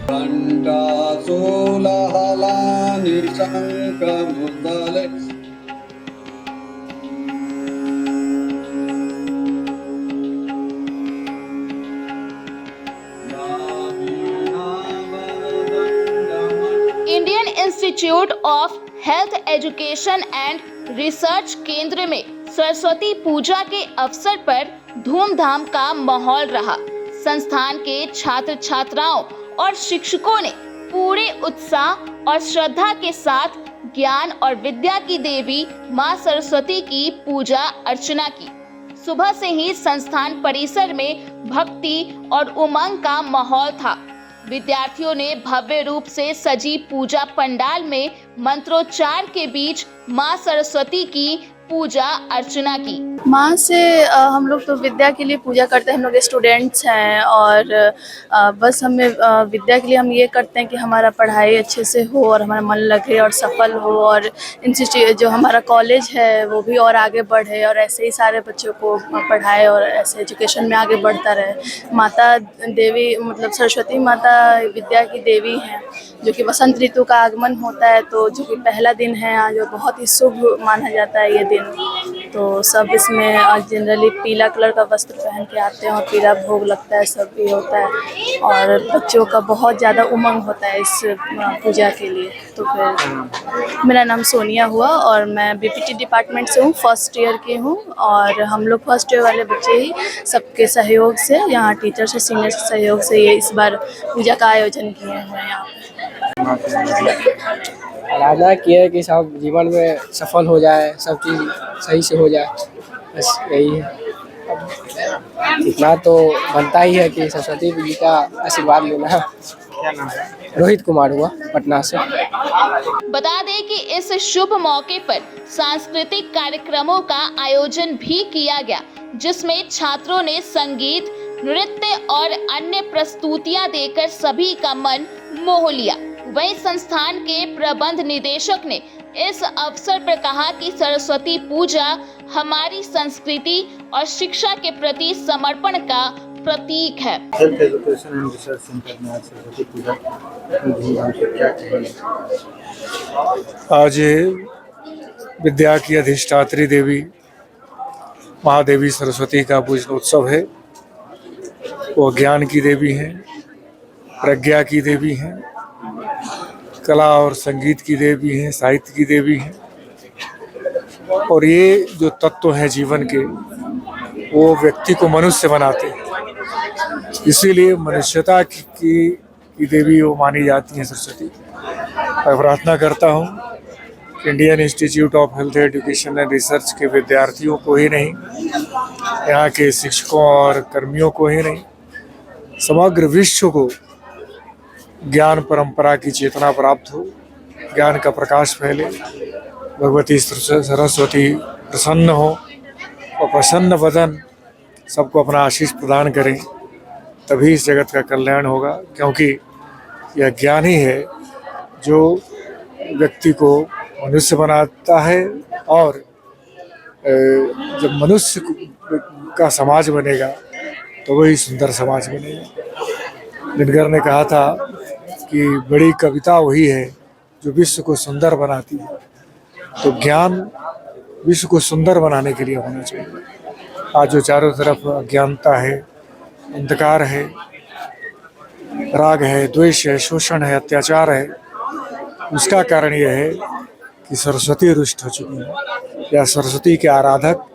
घण्टाशूलहलानि शङ्खमुद्गले Indian Institute of Health Education and Research केंद्र में सरस्वती पूजा के अवसर पर धूमधाम का माहौल रहा। संस्थान के छात्र छात्राओं और शिक्षकों ने पूरे उत्साह और श्रद्धा के साथ ज्ञान और विद्या की देवी मां सरस्वती की पूजा अर्चना की। सुबह से ही संस्थान परिसर में भक्ति और उमंग का माहौल था। विद्यार्थियों ने भव्य रूप से सजी पूजा पंडाल में मंत्रोच्चार के बीच मां सरस्वती की पूजा अर्चना की। माँ से हम लोग तो विद्या के लिए पूजा करते हैं। हम लोग स्टूडेंट्स हैं और बस हमें विद्या के लिए हम ये करते हैं कि हमारा पढ़ाई अच्छे से हो और हमारा मन लगे और सफल हो, और इंस्टीट्यूट जो हमारा कॉलेज है वो भी और आगे बढ़े और ऐसे ही सारे बच्चों को पढ़ाए और ऐसे एजुकेशन में आगे बढ़ता रहे। माता देवी मतलब सरस्वती माता विद्या की देवी हैं, जो कि वसंत ऋतु का आगमन होता है तो जो कि पहला दिन है आज, जो बहुत ही शुभ माना जाता है ये दिन। तो सब इसमें जनरली पीला कलर का वस्त्र पहन के आते हैं और पीला भोग लगता है, सब भी होता है और बच्चों का बहुत ज़्यादा उमंग होता है इस पूजा के लिए। तो फिर मेरा नाम सोनिया हुआ और मैं बीपीटी डिपार्टमेंट से हूँ, फर्स्ट ईयर की हूँ। और हम लोग फर्स्ट ईयर वाले बच्चे ही सबके सहयोग से, यहाँ टीचर्स और सीनियर्स के सहयोग से ये इस बार पूजा का आयोजन किए हुए हैं यहाँ पे। आराधना किए कि सब जीवन में सफल हो जाए, सब चीज़ सही से हो जाए, बस यही है। इतना तो बनता ही है कि सरस्वती जी का आशीर्वाद लेना। क्या नाम है? रोहित कुमार हुआ, पटना से। बता दें कि इस शुभ मौके पर सांस्कृतिक कार्यक्रमों का आयोजन भी किया गया, जिसमें छात्रों ने संगीत, नृत्य और अन्य प्रस्तुतियां देकर सभी का मन मोह लिया। वहीं संस्थान के प्रबंध निदेशक ने इस अवसर पर कहा कि सरस्वती पूजा हमारी संस्कृति और शिक्षा के प्रति समर्पण का प्रतीक है। Health Education and research centre में आज सरस्वती पूजा धूमधाम से क्या कहेंगे? आज विद्या की अधिष्ठात्री देवी महादेवी सरस्वती का पूजन उत्सव है। वो ज्ञान की देवी हैं, प्रज्ञा की देवी हैं, कला और संगीत की देवी हैं, साहित्य की देवी हैं। और ये जो तत्व हैं जीवन के, वो व्यक्ति को मनुष्य बनाते हैं। इसीलिए मनुष्यता की देवी वो मानी जाती हैं सरस्वती। मैं प्रार्थना करता हूँ कि Indian Institute of Health Education and research के विद्यार्थियों को ही नहीं, यहाँ के शिक्षकों और कर्मियों को ही नहीं, समग्र विश्व को ज्ञान परंपरा की चेतना प्राप्त हो, ज्ञान का प्रकाश फैले, भगवती सरस्वती प्रसन्न हो और प्रसन्न वदन सबको अपना आशीष प्रदान करें, तभी इस जगत का कल्याण होगा। क्योंकि यह ज्ञान ही है जो व्यक्ति को मनुष्य बनाता है, और जब मनुष्य का समाज बनेगा तो वही सुंदर समाज बनेगा। दिनकर ने कहा था कि बड़ी कविता वही है जो विश्व को सुंदर बनाती है। तो ज्ञान विश्व को सुंदर बनाने के लिए होना चाहिए। आज जो चारों तरफ अज्ञानता है, अंधकार है, राग है, द्वेष है, शोषण है, अत्याचार है, उसका कारण यह है कि सरस्वती रुष्ट हो चुकी है, या सरस्वती के आराधक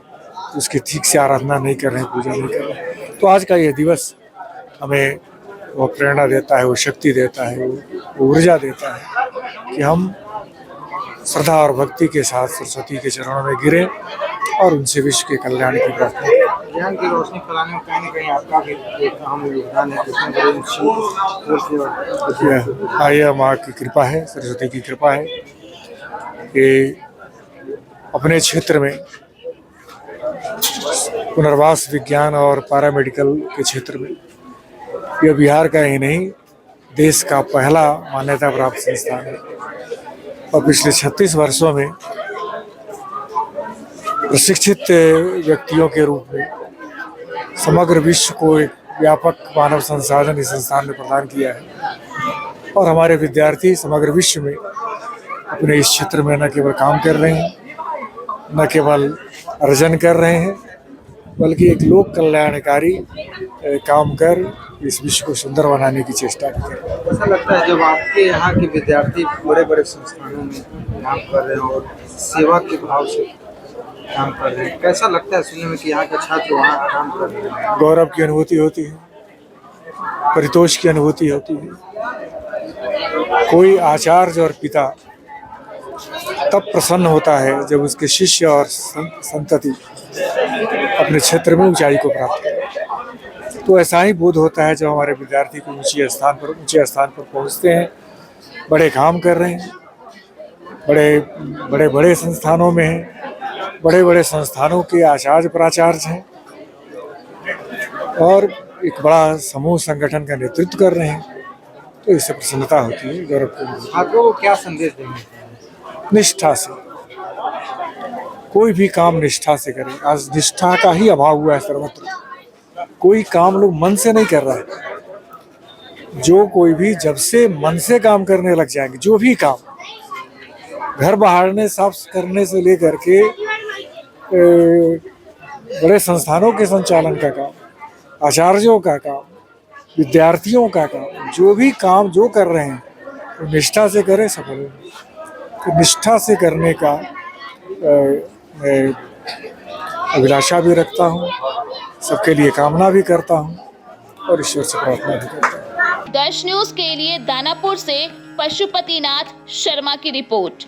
उसकी ठीक से आराधना नहीं कर रहे, पूजा नहीं कर रहे। तो आज का यह दिवस हमें वो प्रेरणा देता है, वो शक्ति देता है, वो ऊर्जा देता है कि हम श्रद्धा और भक्ति के साथ सरस्वती के चरणों में गिरें और उनसे विश्व के कल्याण की प्रार्थना करें। ज्ञान की रोशनी फैलाने में कहीं न कहीं आपका भी एक अहम योगदान है। यह माँ की कृपा है, सरस्वती की कृपा है कि अपने क्षेत्र में पुनर्वास विज्ञान और पैरामेडिकल के क्षेत्र में यह बिहार का ही नहीं, देश का पहला मान्यता प्राप्त संस्थान है। और पिछले 36 वर्षों में प्रशिक्षित व्यक्तियों के रूप में समग्र विश्व को एक व्यापक मानव संसाधन इस संस्थान ने प्रदान किया है। और हमारे विद्यार्थी समग्र विश्व में अपने इस क्षेत्र में न केवल काम कर रहे हैं, न केवल अर्जन कर रहे हैं, बल्कि एक लोक कल्याणकारी काम कर इस विश्व को सुंदर बनाने की चेष्टा भी कर रहे हैं। ऐसा लगता है जब आपके यहाँ के विद्यार्थी बड़े बड़े संस्थानों में काम कर रहे हैं और सेवा के भाव से काम कर रहे हैं, कैसा लगता है सुनने में कि यहाँ के छात्र वहाँ काम कर रहे हैं? गौरव की अनुभूति होती है, परितोष की अनुभूति होती है। कोई आचार्य और पिता तब प्रसन्न होता है जब उसके शिष्य और संतति अपने क्षेत्र में ऊंचाई को प्राप्त करे। तो ऐसा ही बोध होता है जब हमारे विद्यार्थी को ऊंचे स्थान पर पहुंचते हैं, बड़े काम कर रहे हैं, बड़े संस्थानों में हैं, बड़े संस्थानों के आचार्य प्राचार्य हैं और एक बड़ा समूह संगठन का नेतृत्व कर रहे हैं। तो इससे प्रसन्नता होती है, गौरव की। छात्रों को क्या संदेश देंगे? निष्ठा से, कोई भी काम निष्ठा से करें। आज निष्ठा का ही अभाव हुआ है सर्वत्र। कोई काम लोग मन से नहीं कर रहा है। जो कोई भी जब से मन से काम करने लग जाएंगे, जो भी काम घर बहारने साफ करने से लेकर के बड़े संस्थानों के संचालन का काम, आचार्यों का काम, विद्यार्थियों का काम, जो भी काम जो कर रहे हैं तो निष्ठा से करें, सफल होंगे। तो निष्ठा से करने का मैं अभिलाषा भी रखता हूँ, सबके लिए कामना भी करता हूँ और ईश्वर से प्रार्थना भी करता हूँ। दर्श न्यूज के लिए दानापुर से पशुपतिनाथ शर्मा की रिपोर्ट।